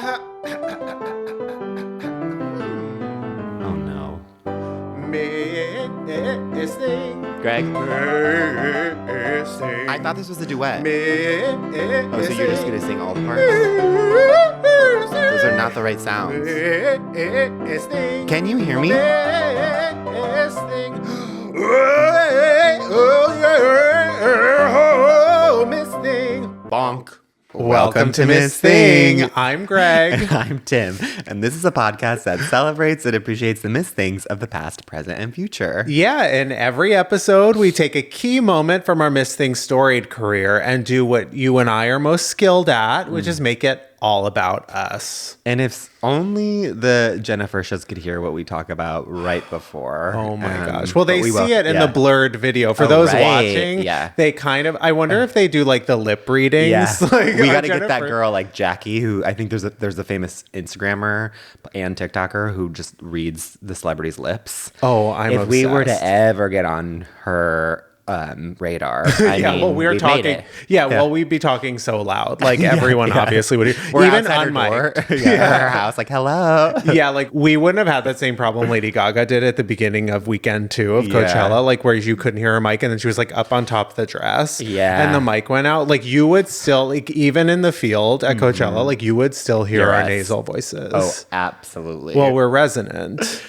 Oh no. Missing. Greg? Missing. I thought this was a duet. Missing. Oh, so you're just gonna sing all the parts? Those are not the right sounds. Missing. Can you hear me? Missing. Oh, missing. Bonk. Welcome to Miss Thing. I'm Greg. I'm Tim. And this is a podcast that celebrates and appreciates the missed things of the past, present, and future. Yeah, in every episode, we take a key moment from our Miss Thing storied career and do what you and I are most skilled at, which is make it all about us. And if only the Jennifer shows could hear what we talk about right before. Oh my gosh. Well, they see it in yeah. the blurred video. For Oh, those right. watching, Yeah. they kind of, I wonder if they do like the lip readings. Yeah. Like, We on got to get that Jennifer. girl like Jackie, who I think there's a famous Instagrammer and TikToker who just reads the celebrities' lips. Oh, I'm If we were to obsessed. ever get on her radar, I mean, well, we're we've talking. made it. Yeah, well, we'd be talking so loud, like everyone obviously would. We're Even outside on her door. mic. Her house, like, hello. Yeah, like we wouldn't have had that same problem Lady Gaga did at the beginning of weekend 2 of Coachella, like where you couldn't hear her mic and then she was like up on top of the dress. Yeah. And the mic went out. Like you would still, like even in the field at Coachella, like you would still hear Hear our us. nasal voices. Oh, absolutely. Well, we're resonant.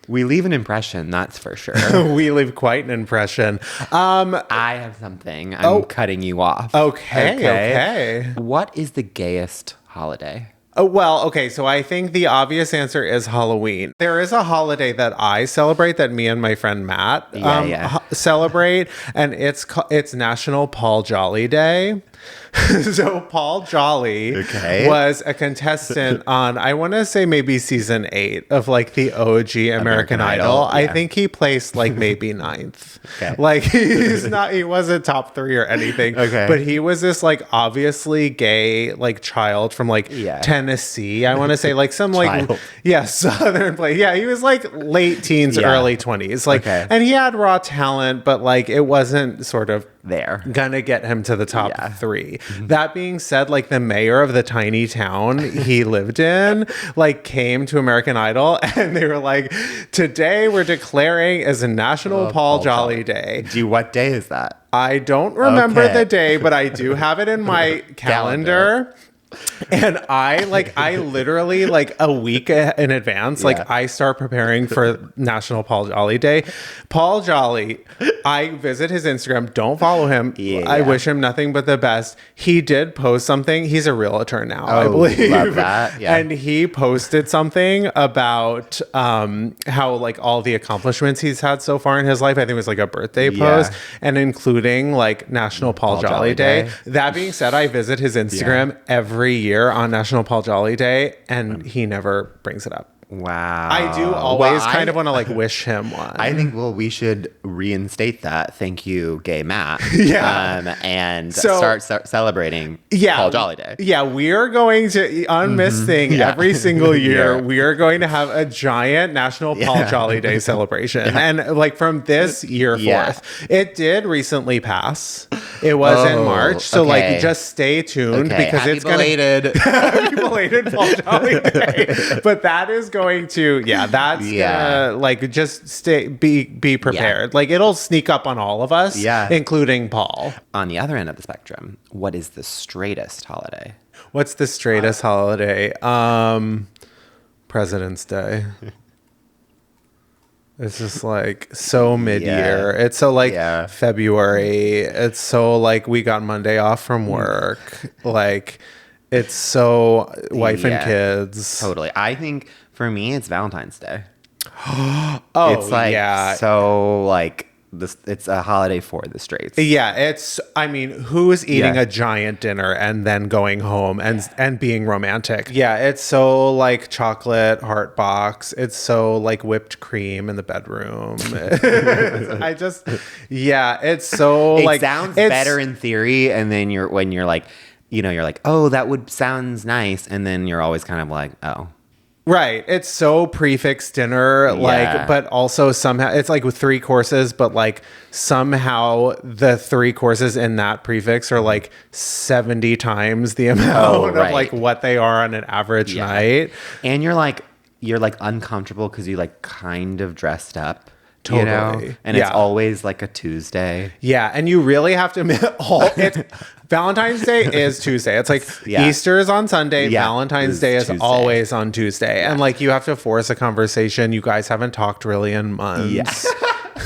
we leave an impression, that's for sure. We leave quite an impression. I have something. I'm cutting you off. Okay. What is the gayest holiday? Oh, well, okay, so I think the obvious answer is Halloween. There is a holiday that I celebrate that me and my friend Matt celebrate, and it's National Paul Jolly Day. So Paul Jolly was a contestant on, I want to say maybe season 8 of like the OG American Idol. Yeah. I think he placed like maybe 9th. Okay. Like he wasn't top 3 or anything. Okay. But he was this like obviously gay like child from like Tennessee. I want to say like some like southern place. Yeah, he was like late teens, early 20s. Like and he had raw talent, but like it wasn't sort of there gonna get him to the top 3. That being said, like the mayor of the tiny town he lived in like came to American Idol and they were like, today we're declaring as a National Paul Jolly Day. What day is that? I don't remember the day, but I do have it in my calendar. And I literally like a week in advance, like I start preparing for National Paul Jolly Day. Paul Jolly, I visit his Instagram. Don't follow him. I wish him nothing but the best. He did post something. He's a realtor now, I believe. Love that. Yeah. And he posted something about how like all the accomplishments he's had so far in his life. I think it was like a birthday post, and including like National Paul Jolly Day. That being said, I visit his Instagram every year on National Paul Jolly Day, and he never brings it up. Wow. I do always kind of want to like wish him one. I think, we should reinstate that. Thank you, gay Matt. And start celebrating Paul Jolly Day. Yeah, we are going to, on Miss Thing, every single year, we are going to have a giant National Paul Jolly Day celebration. And like from this year forth, it did recently pass. It was in March. So like just stay tuned because Happy it's going to... Happy belated Paul Jolly Day. But that is going to, that's gonna like just be prepared. Like it'll sneak up on all of us, including Paul. On the other end of the spectrum, what is the straightest holiday? What's the straightest holiday? President's Day. It's just like so mid-year. It's so like February. It's so like we got Monday off from work. Like it's so wife and kids. Totally. I think for me, it's Valentine's Day. It's like so like this. It's a holiday for the straights. Yeah, it's. I mean, who's eating a giant dinner and then going home and being romantic? Yeah, it's so like chocolate heart box. It's so like whipped cream in the bedroom. It's so it like sounds better in theory, and then when you're like, you're like, oh, that sounds nice, and then you're always kind of like, oh. Right. It's so prefix dinner, like, but also somehow it's like with 3 courses, but like somehow the 3 courses in that prefix are like 70 times the amount of like what they are on an average night. And you're like uncomfortable because you like kind of dressed up. Totally. You know? And it's always like a Tuesday. Yeah. And you really have to admit, Valentine's Day is Tuesday. It's like Easter is on Sunday. Valentine's Day is Tuesday. Always on Tuesday. And like you have to force a conversation. You guys haven't talked really in months.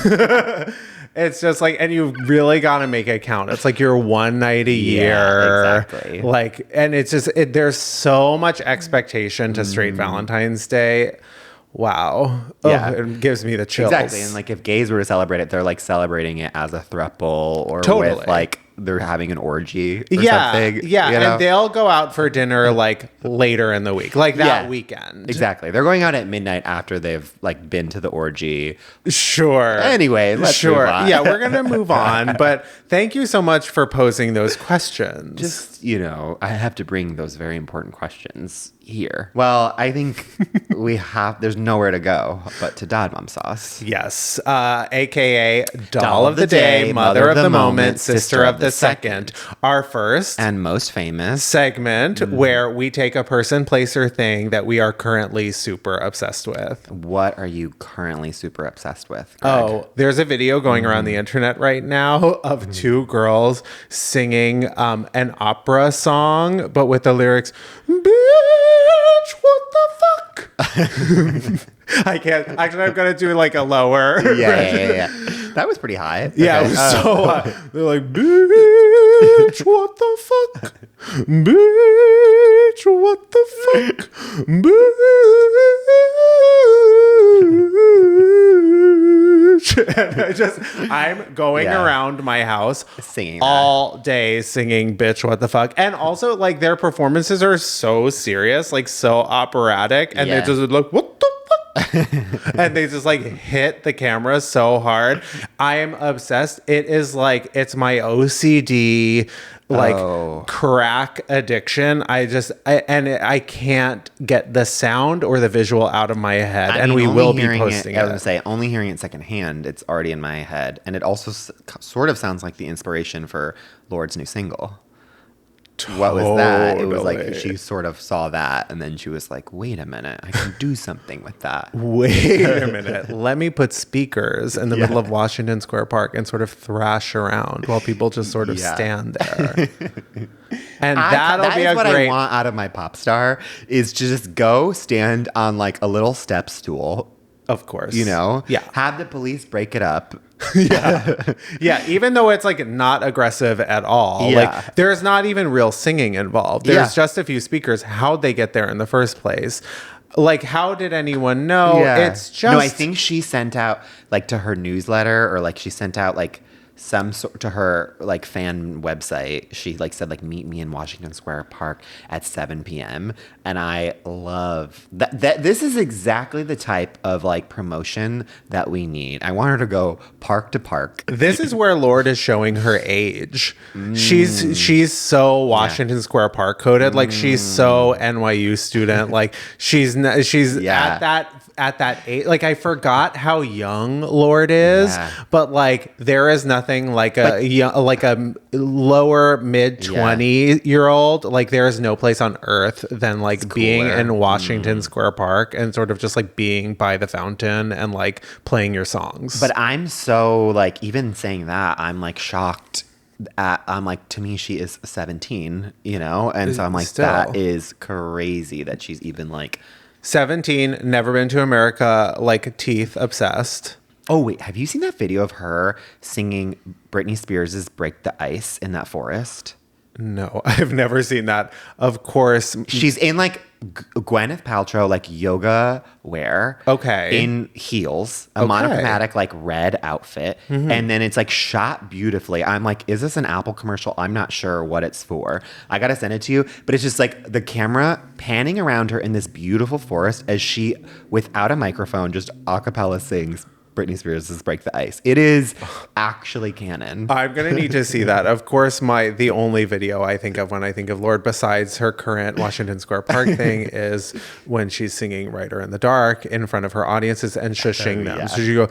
Yeah. It's just like, and you really got to make it count. It's like your one night a year. Exactly. Like, and it's just, there's so much expectation to straight Valentine's Day. Wow. Yeah. Oh, it gives me the chills. Exactly. And like if gays were to celebrate it, they're like celebrating it as a throuple or with like they're having an orgy or something. Yeah. You know? And they'll go out for dinner like later in the week, like that weekend. Exactly. They're going out at midnight after they've like been to the orgy. Sure. Anyway, let's move on. Yeah, we're going to move on. But thank you so much for posing those questions. Just, you know, I have to bring those very important questions here. Well, I think there's nowhere to go but to Dad Mom Sauce. Yes. AKA Doll of the Day, Mother of the Moment, Sister of the Second. Our first and most famous segment where we take a person, place, or thing that we are currently super obsessed with. What are you currently super obsessed with, Greg? Oh, there's a video going around the internet right now of 2 girls singing an opera song, but with the lyrics, "Bitch, what the fuck?" I can't. Actually, I'm going to do like a lower. Yeah. That was pretty high. Yeah, it was so high. They're like, "Bitch, what the fuck? Bitch, what the fuck? Bitch." And I'm going around my house singing all day singing "Bitch, what the fuck." And also, like, their performances are so serious, like so operatic, and they just look, "What the fuck?" And they just like hit the camera so hard. I am obsessed. It is like, it's my OCD crack addiction. I can't get the sound or the visual out of my head. And we will be posting it. I was going to say, only hearing it secondhand, it's already in my head. And it also sort of sounds like the inspiration for Lord's new single. Totally. What was that? It was like she sort of saw that and then she was like, wait a minute, I can do something with that. Wait a minute. Let me put speakers in the middle of Washington Square Park and sort of thrash around while people just sort of stand there. And that'll be a great... That is what I want out of my pop star, is to just go stand on like a little step stool. Of course. You know? Yeah. Have the police break it up. Yeah, even though it's like not aggressive at all. Like there's not even real singing involved. There's just a few speakers. How'd they get there in the first place? Like, how did anyone know? It's just... No, I think she sent out like to her newsletter, or like she sent out like some sort to her like fan website. She like said like, meet me in Washington Square Park at 7 p.m. And I love that. This is exactly the type of like promotion that we need. I want her to go park to park. This is where Lorde is showing her age. She's so Washington Square Park coded. Like she's so NYU student. Like she's at that age. Like I forgot how young Lorde is, but like there is nothing like a lower mid 20-year-old. Like there is no place on earth than like being in Washington Square Park and sort of just like being by the fountain and like playing your songs. But I'm so like, even saying that, I'm like shocked. I'm like, to me, she is 17, you know? And so I'm like, that is crazy that she's even like 17, never been to America, like teeth obsessed. Oh, wait, have you seen that video of her singing Britney Spears' Break the Ice in that forest? No, I've never seen that. Of course. She's in like Gwyneth Paltrow, like yoga wear. Okay. In heels, a monochromatic like red outfit. Mm-hmm. And then it's like shot beautifully. I'm like, is this an Apple commercial? I'm not sure what it's for. I got to send it to you. But it's just like the camera panning around her in this beautiful forest as she, without a microphone, just a cappella sings Britney Spears' Break the Ice. It is actually canon. I'm going to need to see that. Of course, the only video I think of when I think of Lorde, besides her current Washington Square Park thing, is when she's singing Writer in the Dark in front of her audiences and shushing them. Yeah. So she go,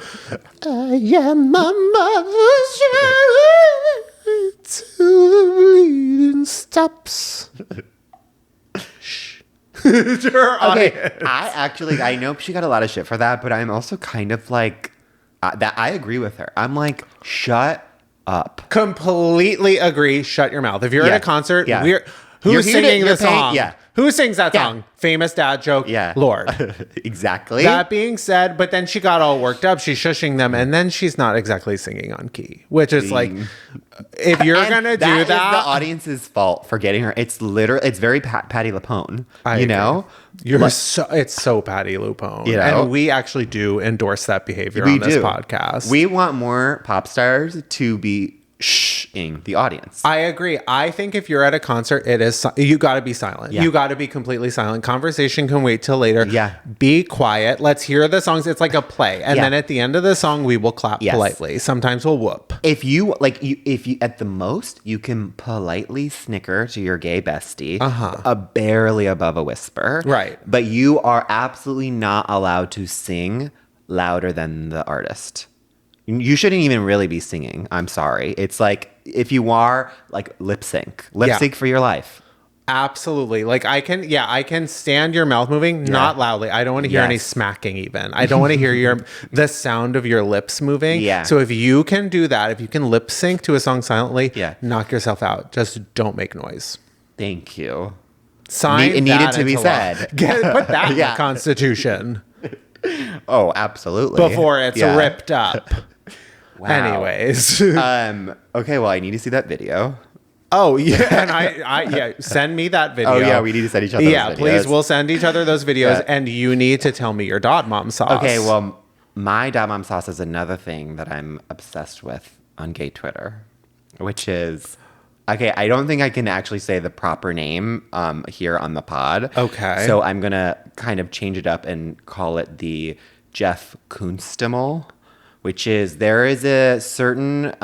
I am my mother's child till the bleeding stops. Shh. Okay, I know she got a lot of shit for that, but I'm also kind of like, that I agree with her. I'm like, shut up. Completely agree. Shut your mouth. If you're at a concert, who's singing the song? Yeah. Who sings that song? Famous dad joke. Yeah. Lorde. Exactly. That being said, but then she got all worked up. She's shushing them, and then she's not exactly singing on key, which is like, if you're going to do that. That is the audience's fault for getting her. It's literally, it's very Patti LuPone. You know? It's so Patti LuPone. You know? And we actually do endorse that behavior on this podcast. We want more pop stars to be shhing the audience. I agree. I think if you're at a concert, you got to be silent. Yeah. You got to be completely silent. Conversation can wait till later. Yeah. Be quiet. Let's hear the songs. It's like a play. And then at the end of the song, we will clap politely. Sometimes we'll whoop. If you at the most, you can politely snicker to your gay bestie, barely above a whisper. Right. But you are absolutely not allowed to sing louder than the artist. You shouldn't even really be singing. I'm sorry. It's like, if you are, like, lip sync for your life. Absolutely. Like, I can stand your mouth moving, not loudly. I don't want to hear any smacking even. I don't want to hear the sound of your lips moving. Yeah. So if you can do that, if you can lip sync to a song silently, knock yourself out. Just don't make noise. Thank you. It needed to be said. Put that in the Constitution. Oh, absolutely. Before it's ripped up. Wow. Anyways. Okay, well, I need to see that video. Oh, yeah. And send me that video. Oh, yeah, we need to send each other those videos. Please, we'll send each other those videos, and you need to tell me your dot mom sauce. Okay, well, my dot mom sauce is another thing that I'm obsessed with on gay Twitter, which is... Okay, I don't think I can actually say the proper name here on the pod. Okay. So I'm going to kind of change it up and call it the Jeff Kunstimal, which is, there is a certain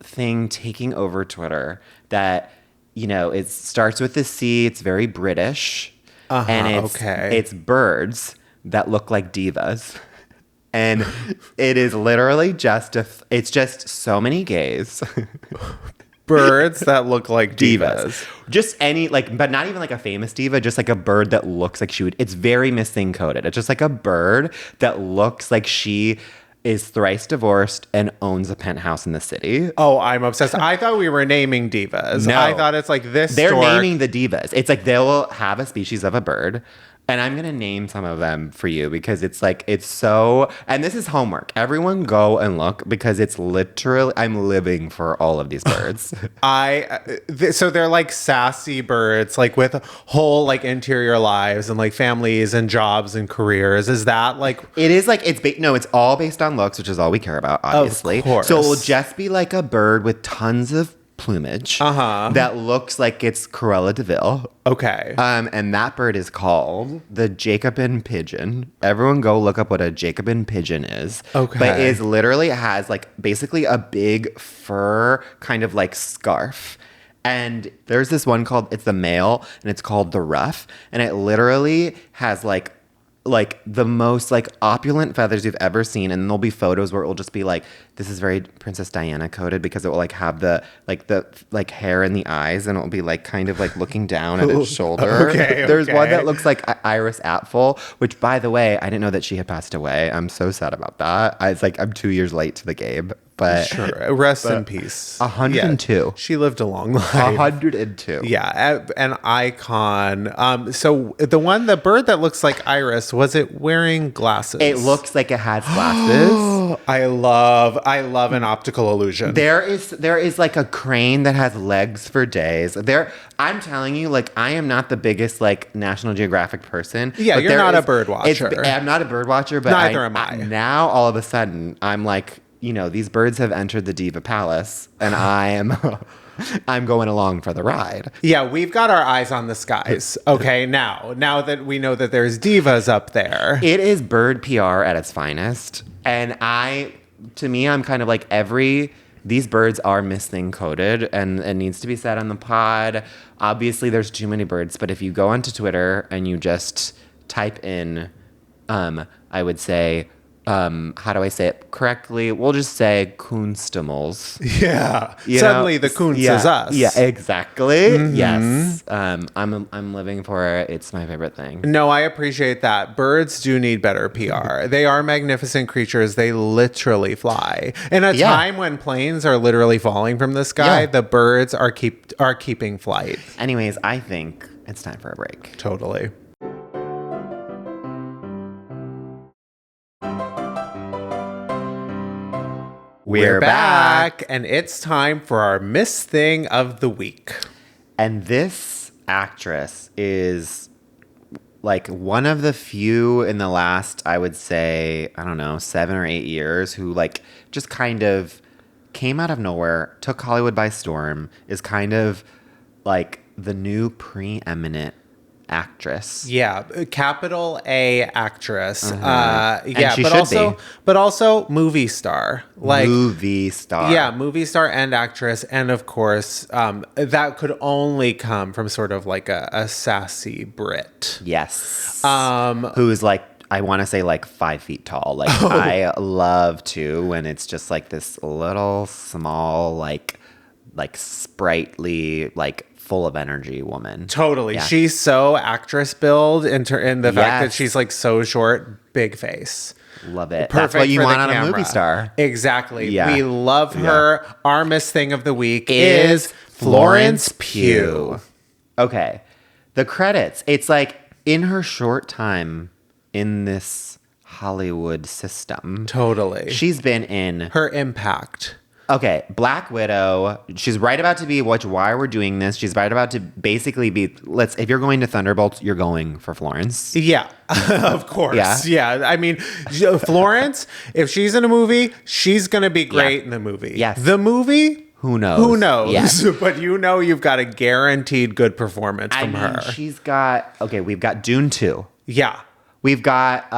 thing taking over Twitter that, it starts with a C. It's very British. And it's birds that look like divas. And it is literally it's just so many gays. Birds that look like divas. Just any, but not even like a famous diva, just like a bird that looks like it's very missing coded. It's just like a bird that looks like she is thrice divorced and owns a penthouse in the city. Oh, I'm obsessed. I thought we were naming divas. No. I thought it's like this. They're naming the divas. It's like they'll have a species of a bird. And I'm going to name some of them for you because it's so, and this is homework. Everyone go and look because it's literally, I'm living for all of these birds. So they're like sassy birds, like with whole like interior lives and like families and jobs and careers. Is that like? It is like, it's all based on looks, which is all we care about, obviously. Of course. So it will just be like a bird with tons of plumage that looks like it's Cruella de Vil. Okay. And that bird is called the Jacobin pigeon. Everyone go look up what a Jacobin pigeon is. Okay. But it has like basically a big fur kind of like scarf. And there's this one it's the male, and it's called the Ruff. And it literally has like the most like opulent feathers you've ever seen, and there'll be photos where it will just be like, this is very Princess Diana coded because it will like have the hair in the eyes, and it will be like kind of like looking down at its shoulder. There's one that looks like Iris Apfel, which by the way, I didn't know that she had passed away. I'm so sad about that. I'm 2 years late to the game. But sure, rest in peace. 102. Yeah, she lived a long life. 102. Yeah, an icon. So the bird that looks like Iris, was it wearing glasses? It looks like it has glasses. I love an optical illusion. There is like a crane that has legs for days. I'm telling you, like, I am not the biggest like National Geographic person. Yeah, but you're not a bird watcher. I'm not a bird watcher, but neither am I. Now all of a sudden I'm like, these birds have entered the Diva Palace, and I am I'm going along for the ride. Yeah, we've got our eyes on the skies. Okay, now that we know that there's divas up there. It is bird PR at its finest. And to me, I'm kind of like these birds are Miss Thing coded, and it needs to be said on the pod. Obviously, there's too many birds, but if you go onto Twitter and you just type in, I would say, how do I say it correctly? We'll just say Kunstimals. Yeah. Suddenly the Kunst is us. Yeah, exactly. Mm-hmm. Yes. I'm living for it. It's my favorite thing. No, I appreciate that. Birds do need better PR. They are magnificent creatures. They literally fly. In a time when planes are literally falling from the sky, the birds are keeping flight. Anyways, I think it's time for a break. Totally. We're back, and it's time for our Miss Thing of the week. And this actress is like one of the few in the last, I would say, 7 or 8 years who like just kind of came out of nowhere, took Hollywood by storm, is kind of like the new preeminent actress. Yeah, capital A actress. Yeah, but also movie star. Like movie star. Yeah, movie star and actress, and of course, that could only come from sort of like a sassy Brit. Yes. Who's like, I want to say like 5 feet tall. Like I love to when it's just like this little small like sprightly like full of energy woman. Totally. Yeah. She's so actress build in the fact that she's like so short, big face. Love it. Perfect. That's what you want on camera. a movie star. Exactly. Yeah. We love her. Yeah. Our Miss Thing of the week is Florence Pugh. Okay. The credits. It's like in her short time in this Hollywood system. Totally. She's been in her impact. Okay, Black Widow. She's right about to be why we're doing this. She's right about to basically be. If you're going to Thunderbolts, you're going for Florence. Yeah, of course. Yeah. I mean, Florence. If she's in a movie, she's gonna be great in the movie. Yes. The movie. Who knows? Who knows? Yes. But you've got a guaranteed good performance from her. She's got. Okay, we've got Dune 2. Yeah. We've got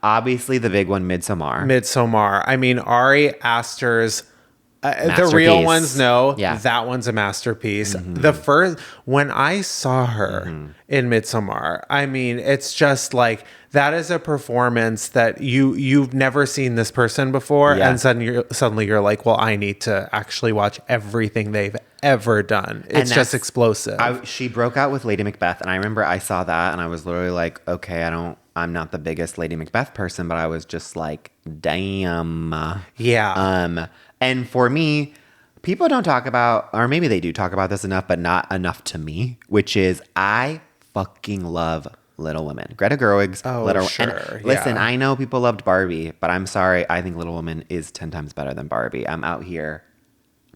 obviously the big one, Midsommar. I mean, Ari Aster's. The real ones know that one's a masterpiece. Mm-hmm. When I saw her in Midsommar, I mean, it's just like that is a performance that you've never seen this person before, and suddenly you're like, well, I need to actually watch everything they've ever done. It's just explosive. She broke out with Lady Macbeth, and I remember I saw that, and I was literally like, okay, I'm not the biggest Lady Macbeth person, but I was just like, damn. Yeah. And for me, people don't talk about, or maybe they do talk about this enough, but not enough to me, which is I fucking love Little Women. Greta Gerwig's Little Women. Sure. Listen, I know people loved Barbie, but I'm sorry. I think Little Women is 10 times better than Barbie. I'm out here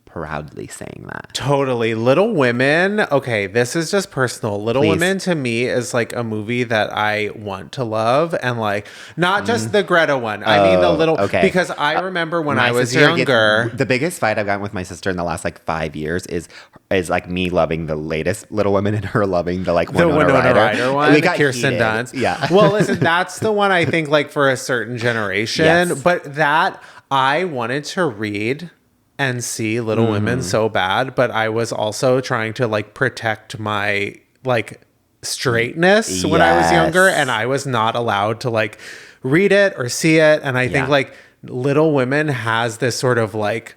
proudly saying that. Totally. Little Women. Okay, this is just personal. Little Women to me is like a movie that I want to love, and like not just the Greta one. I mean the little because I remember when I was younger. The biggest fight I've gotten with my sister in the last like 5 years is like me loving the latest Little Women and her loving the Winona Ryder one. We got Kirsten Dunst. Yeah. Well, listen, that's the one I think like for a certain generation. Yes. But that I wanted to read and see Little Women so bad, but I was also trying to like protect my like straightness when I was younger, and I was not allowed to like read it or see it. And I think like Little Women has this sort of like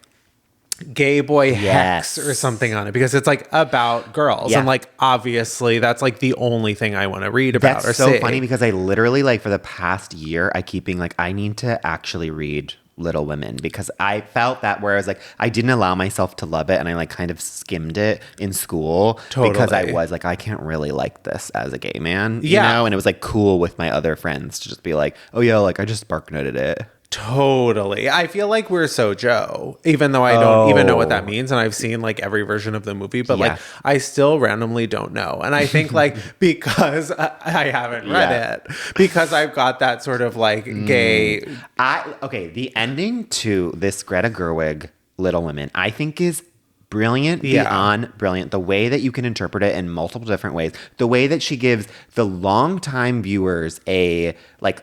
gay boy hex or something on it because it's like about girls, and like obviously that's like the only thing I want to read about. That's so funny because I literally like for the past year I keep being like I need to actually read Little Women because I felt that where I was like I didn't allow myself to love it, and I like kind of skimmed it in school because I was like I can't really like this as a gay man, you know, and it was like cool with my other friends to just be like, oh yeah, like I just spark noted it. Totally. I feel like we're so Joe, even though I don't even know what that means. And I've seen like every version of the movie, but like I still randomly don't know. And I think like because I haven't read it, because I've got that sort of like gay. The ending to this Greta Gerwig Little Women, I think is brilliant Yeah. beyond brilliant. The way that you can interpret it in multiple different ways. The way that she gives the longtime viewers a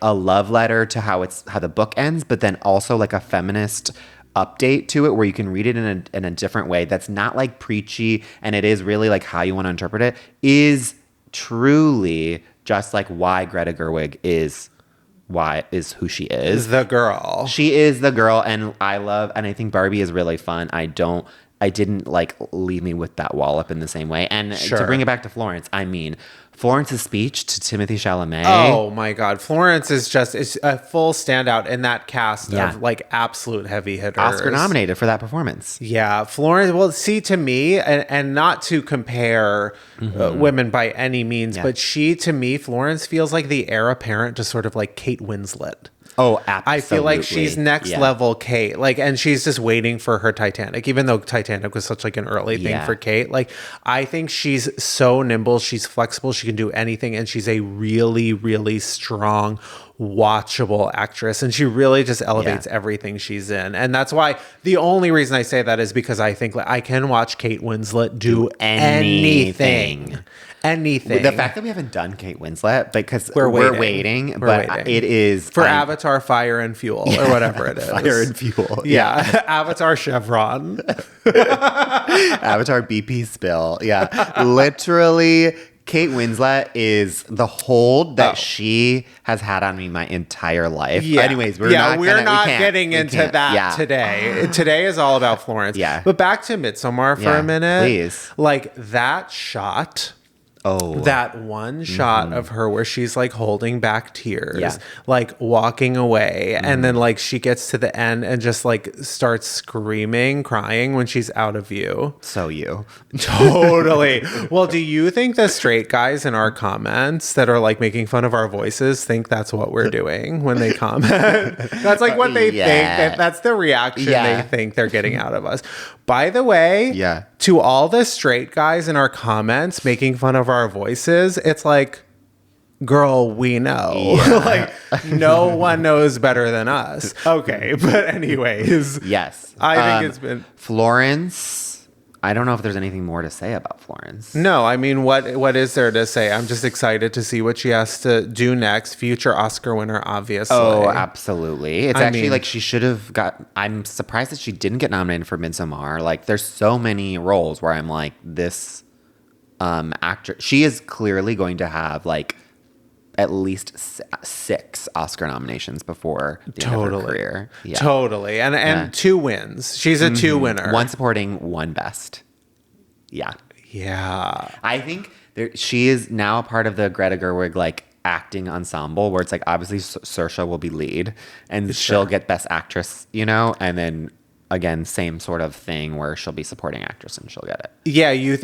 love letter to how the book ends, but then also like a feminist update to it where you can read it in a different way that's not like preachy, and it is really like how you want to interpret it, is truly just like why Greta Gerwig is who she is. The girl. She is the girl, and I think Barbie is really fun. I didn't like leave me with that wallop in the same way. And to bring it back to Florence, I mean, Florence's speech to Timothée Chalamet. Oh my God. Florence is a full standout in that cast of like absolute heavy hitters. Oscar nominated for that performance. Yeah. Florence, well, see, to me, and not to compare women by any means, but to me, Florence feels like the heir apparent to sort of like Kate Winslet. Oh, absolutely. I feel like she's next level Kate. Like, and she's just waiting for her Titanic, even though Titanic was such like an early thing for Kate. Like, I think she's so nimble. She's flexible. She can do anything. And she's a really, really strong, watchable actress. And she really just elevates everything she's in. And that's why the only reason I say that is because I think like, I can watch Kate Winslet do anything. Anything. The fact that we haven't done Kate Winslet, because we're waiting. It is for Avatar Fire and Fuel or whatever it is. Fire and Fuel. Yeah. Avatar Chevron. Avatar BP Spill. Yeah. Literally, Kate Winslet is the hold that she has had on me my entire life. Yeah. Anyways, we're not getting into that today. Today is all about Florence. Yeah. But back to Midsommar for a minute. Please. Like that shot. Oh, that one shot of her where she's like holding back tears, like walking away. And then like she gets to the end and just like starts screaming, crying when she's out of view. So you. Totally. Well, do you think the straight guys in our comments that are like making fun of our voices think that's what we're doing when they comment? That's like what they think. That's the reaction they think they're getting out of us. By the way, to all the straight guys in our comments making fun of our voices, it's like, girl, we know. Like, no one knows better than us. Okay, but anyways. Yes. I think it's been... Florence... I don't know if there's anything more to say about Florence. No, I mean, what is there to say? I'm just excited to see what she has to do next. Future Oscar winner, obviously. Oh, absolutely. It's like she should have got... I'm surprised that she didn't get nominated for Midsommar. Like, there's so many roles where I'm like, this actor... She is clearly going to have, like, at least 6 Oscar nominations before the end of her career. Yeah. Totally. And 2 wins. She's a 2 winner. 1 supporting, 1 best. Yeah. Yeah. I think she is now a part of the Greta Gerwig like acting ensemble where it's like obviously Saoirse will be lead and she'll get best actress, you know, and then again same sort of thing where she'll be supporting actress and she'll get it. Yeah,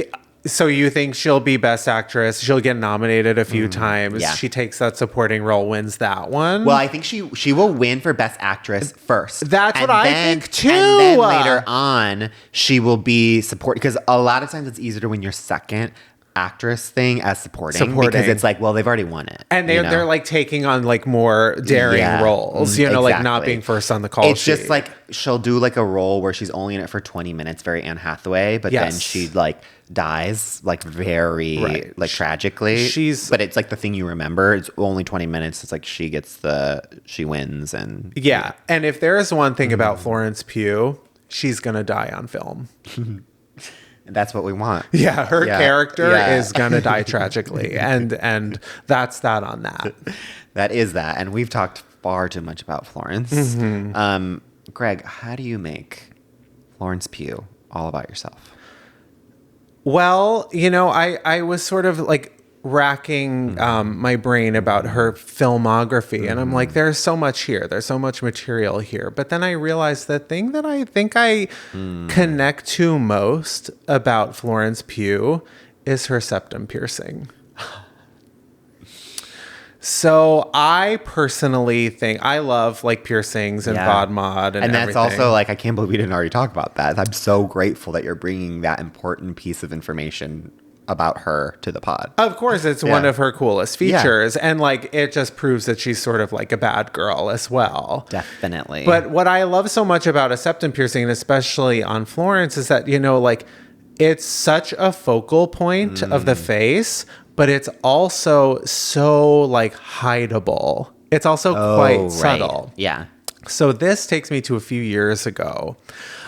so you think she'll be best actress? She'll get nominated a few times. Yeah. She takes that supporting role, wins that one. Well, I think she will win for best actress first. That's what I think too. And then later on, she will be supporting, because a lot of times it's easier to win your second actress thing as supporting because it's like, well, they've already won it, and they're like taking on like more daring roles, you know, like not being first on the call it's sheet. just like she'll do like a role where she's only in it for 20 minutes, very Anne Hathaway, but then she like dies like very like tragically. But it's like the thing you remember. It's only 20 minutes. It's like she wins, and and if there is one thing about Florence Pugh, she's gonna die on film. That's what we want. Yeah, her character is gonna die tragically, and that's that on that. That is that, and we've talked far too much about Florence. Greg, how do you make Florence Pugh all about yourself? Well, you know, I was sort of like racking my brain about her filmography, and I'm like, there's so much here, there's so much material here, but then I realized the thing that I think I connect to most about Florence Pugh is her septum piercing. So I personally think I love like piercings and bod mod and that's everything. also like, I can't believe we didn't already talk about that. I'm so grateful that you're bringing that important piece of information about her to the pod. Of course, it's one of her coolest features. And like, it just proves that she's sort of like a bad girl as well. Definitely. But what I love so much about a septum piercing, and especially on Florence, is that, like, it's such a focal point of the face, but it's also so like hideable. It's also quite subtle. Yeah. So this takes me to a few years ago.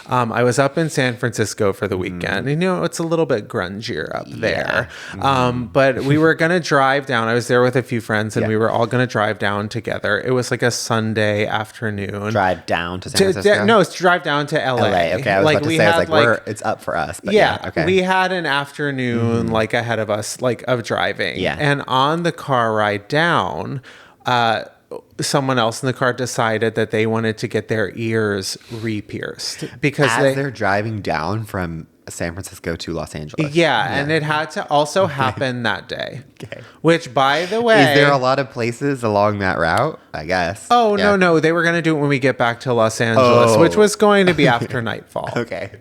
I was up in San Francisco for the weekend. And, it's a little bit grungier up there. But we were going to drive down. I was there with a few friends, and we were all going to drive down together. It was like a Sunday afternoon. Drive down to San Francisco? No, it's drive down to LA. Okay, I was about to say, I was like, it's up for us. But okay. We had an afternoon like ahead of us, like of driving. Yeah. And on the car ride down, someone else in the car decided that they wanted to get their ears re-pierced because they're driving down from San Francisco to Los Angeles. And it had to also happen that day. Okay. Which, by the way, is there a lot of places along that route? I guess. Oh, no. They were going to do it when we get back to Los Angeles, which was going to be after nightfall. Okay.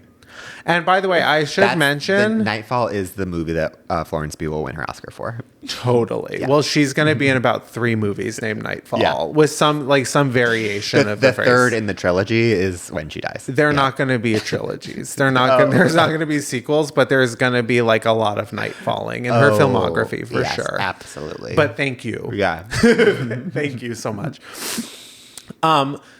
And by the way, I should mention... Nightfall is the movie that Florence Pugh will win her Oscar for. Totally. Yeah. Well, she's going to be in about 3 movies named Nightfall with some variation of the phrase. The third in the trilogy is when she dies. They're not going to be trilogies. There's not going to be sequels, but there's going to be like a lot of nightfalling in her filmography for sure. Absolutely. But thank you. Yeah. Thank you so much.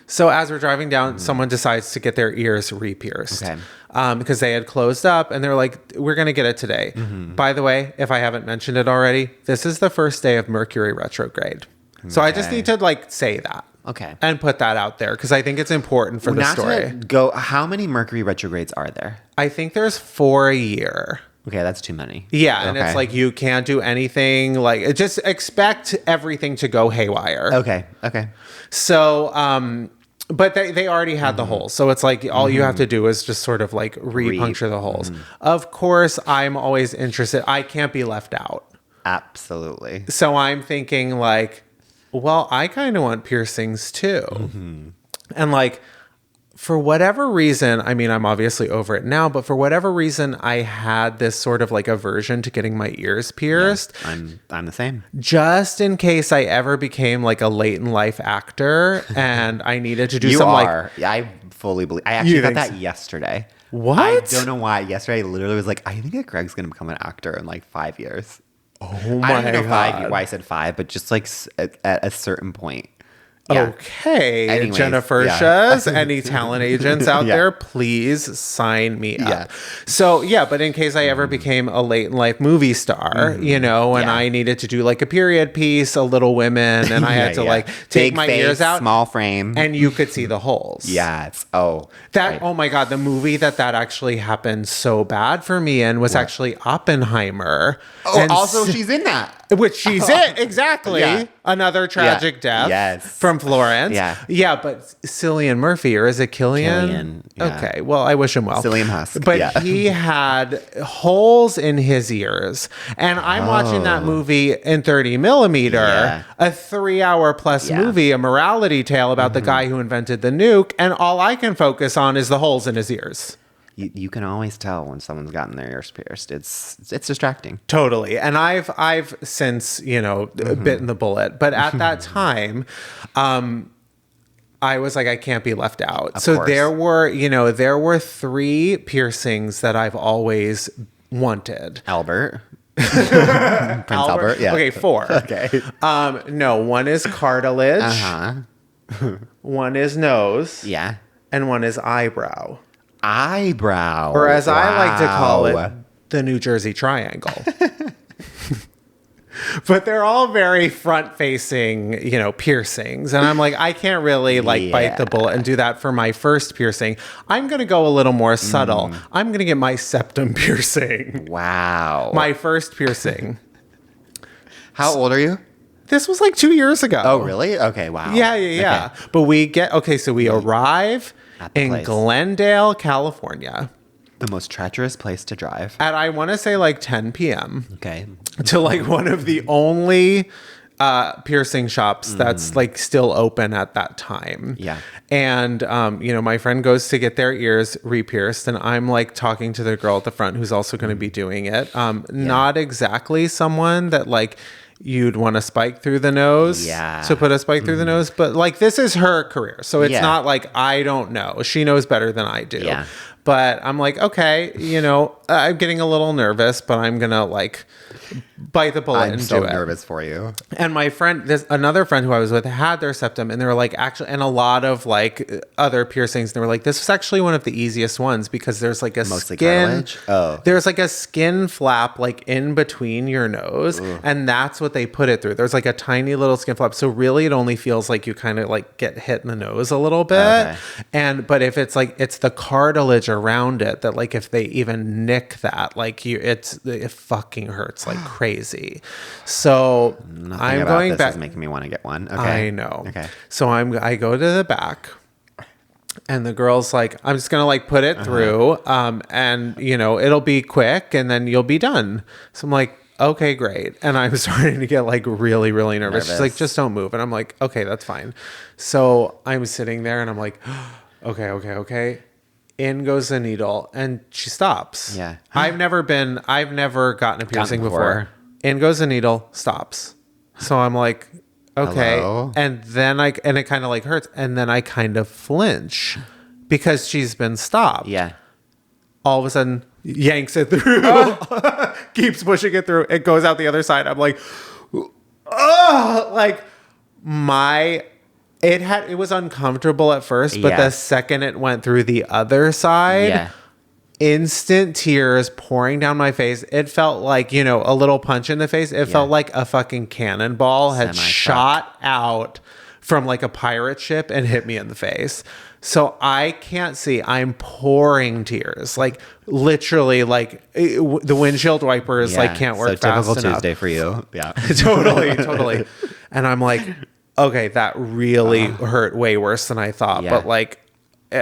So as we're driving down, someone decides to get their ears re-pierced. Okay. Because they had closed up, and they're like, we're going to get it today. By the way, if I haven't mentioned it already, this is the first day of Mercury retrograde. So I just need to like say that. Okay. And put that out there because I think it's important for the story. How many Mercury retrogrades are there? I think there's 4 a year. Okay, that's too many. Yeah, and it's like you can't do anything. Like, just expect everything to go haywire. Okay. So, but they already had the holes. So it's like all you have to do is just sort of like re-puncture the holes. Of course, I'm always interested. I can't be left out. Absolutely. So I'm thinking like, well, I kind of want piercings too. And like, for whatever reason, I mean, I'm obviously over it now, but for whatever reason, I had this sort of like aversion to getting my ears pierced. Yeah, I'm the same. Just in case I ever became like a late in life actor and I needed to do some like... Yeah, I fully believe. I actually got that yesterday. What? I don't know why. Yesterday, I literally was like, I think that Greg's going to become an actor in like 5 years. Oh my God. I don't know why I said 5, but just like at a certain point. Yeah. Okay, anyways, Jennifer Shahs, any talent agents out there, please sign me up. So, but in case I ever became a late in life movie star, and I needed to do like a period piece, a Little Women, and I had to like take my ears out. Small frame. And you could see the holes. Oh my God, the movie that actually happened so bad for me in was actually Oppenheimer. Oh, and also she's in that. Which she's in, exactly. Another tragic death from Florence. But Cillian Murphy, or is it Killian? Okay, well, I wish him well. Cillian Husk. But he had holes in his ears. And I'm watching that movie in 30 millimeter, a 3-hour plus movie, a morality tale about the guy who invented the nuke. And all I can focus on is the holes in his ears. You can always tell when someone's gotten their ears pierced. It's distracting. Totally. And I've since, bitten the bullet. But at that time, I was like, I can't be left out. Of course. There were 3 piercings that I've always wanted. Albert. Prince Albert. Yeah. Okay, 4. Okay. No, one is cartilage. One is nose. Yeah. And one is eyebrow. Or as I like to call it, the New Jersey Triangle. But they're all very front-facing, piercings. And I'm like, I can't really bite the bullet and do that for my first piercing. I'm going to go a little more subtle. I'm going to get my septum piercing. Wow. My first piercing. How old are you? This was like 2 years ago. Oh, really? Okay, wow. Yeah. Okay. But we arrive in Glendale, California. The most treacherous place to drive. At, I want to say, like 10 p.m. Okay. To like one of the only piercing shops that's like still open at that time. Yeah. And, my friend goes to get their ears re-pierced, and I'm like talking to the girl at the front who's also going to be doing it. Not exactly someone that like you'd want to spike through the nose to put a spike through the nose. But like, this is her career. So it's not like, I don't know. She knows better than I do. Yeah. But I'm like, okay, I'm getting a little nervous, but I'm going to like bite the bullet and do it. I'm so nervous for you. And my friend, there's another friend who I was with had their septum, and they were like, actually, and a lot of like other piercings. And they were like, this was actually one of the easiest ones because there's like a Mostly skin. cartilage? Oh. There's like a skin flap like in between your nose, and that's what they put it through. There's like a tiny little skin flap. So really, it only feels like you kind of like get hit in the nose a little bit. Okay. But if it's like, it's the cartilage around it that like if they even nick that, like it fucking hurts like crazy. So I'm going back. This is making me want to get one. Okay. I know. Okay. So I go to the back, and the girl's like, I'm just gonna like put it through, and it'll be quick, and then you'll be done. So I'm like, okay, great. And I'm starting to get like really, really nervous. She's like, just don't move. And I'm like, okay, that's fine. So I'm sitting there, and I'm like, okay. In goes the needle, and she stops. Yeah. I've never gotten a piercing before. In goes the needle, stops. So I'm like, okay. Hello? And then it kind of like hurts. And then I kind of flinch because she's been stopped. Yeah. All of a sudden, yanks it through, keeps pushing it through. It goes out the other side. I'm like, oh, like it was uncomfortable at first, but the second it went through the other side, instant tears pouring down my face. It felt like, a little punch in the face. It felt like a fucking cannonball had shot out from like a pirate ship and hit me in the face. So I can't see. I'm pouring tears, like literally, like the windshield wipers like can't work fast enough. Typical Tuesday for you. Yeah. Totally. And I'm like, okay, that really hurt way worse than I thought. But like,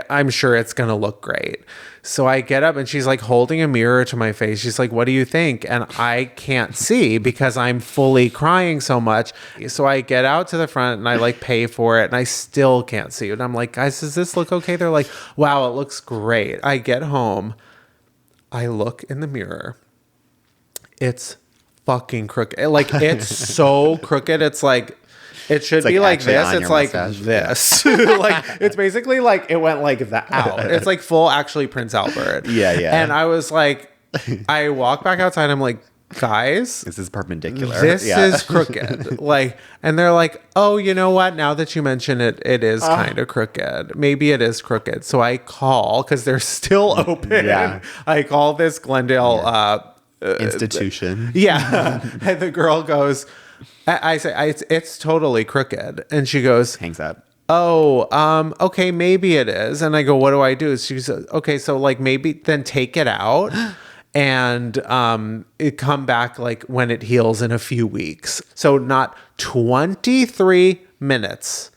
I'm sure it's going to look great. So I get up, and she's like holding a mirror to my face. She's like, what do you think? And I can't see because I'm fully crying so much. So I get out to the front, and I like pay for it, and I still can't see it. And I'm like, guys, does this look okay? They're like, wow, it looks great. I get home. I look in the mirror. It's fucking crooked. Like, it's so crooked. It's like, it should be like this. It's like this. Like, it's basically like it went like that out. It's like full actually Prince Albert. Yeah. And I was like, I walk back outside. I'm like, guys, this is perpendicular. This is crooked. Like, and they're like, oh, you know what? Now that you mention it, it is kind of crooked. Maybe it is crooked. So I call, because they're still open. Yeah. I call this Glendale institution. And the girl goes, I say, it's totally crooked. And she goes, hangs up. Oh, okay, maybe it is. And I go, what do I do? She says, okay, so like maybe then take it out and it come back like when it heals in a few weeks. So not 23 minutes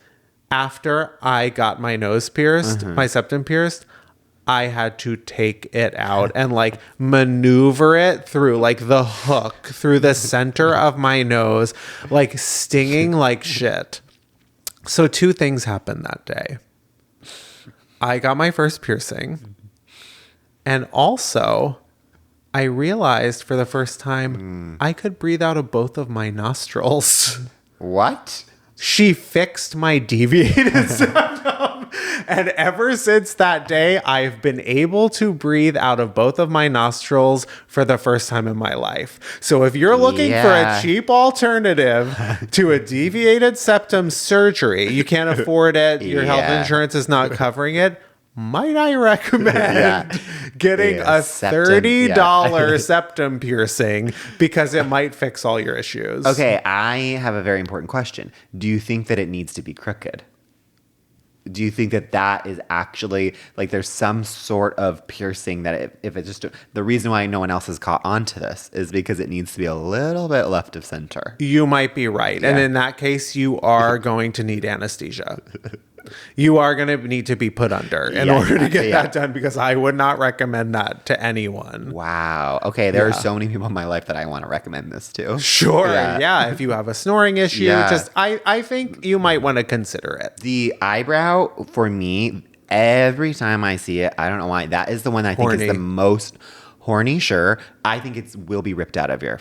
after I got my nose pierced, my septum pierced, I had to take it out and like maneuver it through like the hook through the center of my nose, like stinging like shit. So 2 things happened that day. I got my first piercing, and also I realized for the first time I could breathe out of both of my nostrils. What? She fixed my deviated septum. And ever since that day, I've been able to breathe out of both of my nostrils for the first time in my life. So if you're looking for a cheap alternative to a deviated septum surgery, you can't afford it, your health insurance is not covering it, might I recommend getting a $30 septum piercing, because it might fix all your issues. Okay, I have a very important question. Do you think that it needs to be crooked? Do you think that that is actually, like, there's some sort of piercing that if it's just, the reason why no one else has caught on to this is because it needs to be a little bit left of center. You might be right. Yeah. And in that case, you are going to need anesthesia. You are going to need to be put under in order to get that done, because I would not recommend that to anyone. Wow. Okay. There are so many people in my life that I want to recommend this to. Sure. Yeah. If you have a snoring issue, I think you might want to consider it. The eyebrow, for me, every time I see it, I don't know why, that is the one I think is the most horny. Sure, I think it will be ripped out of your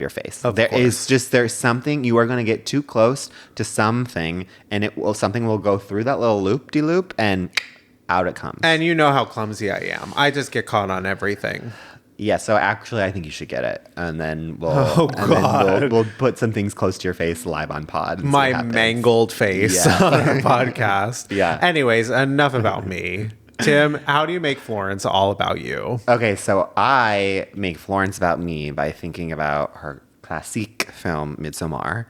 face. There's something, you are going to get too close to something, and something will go through that little loop-de-loop, and out it comes. And you know how clumsy I am. I just get caught on everything. Yeah, so actually, I think you should get it, and then we'll put some things close to your face live on pod. My mangled face on our podcast. Yeah. Anyways, enough about me. Tim, how do you make Florence all about you? Okay, so I make Florence about me by thinking about her classique film, Midsommar,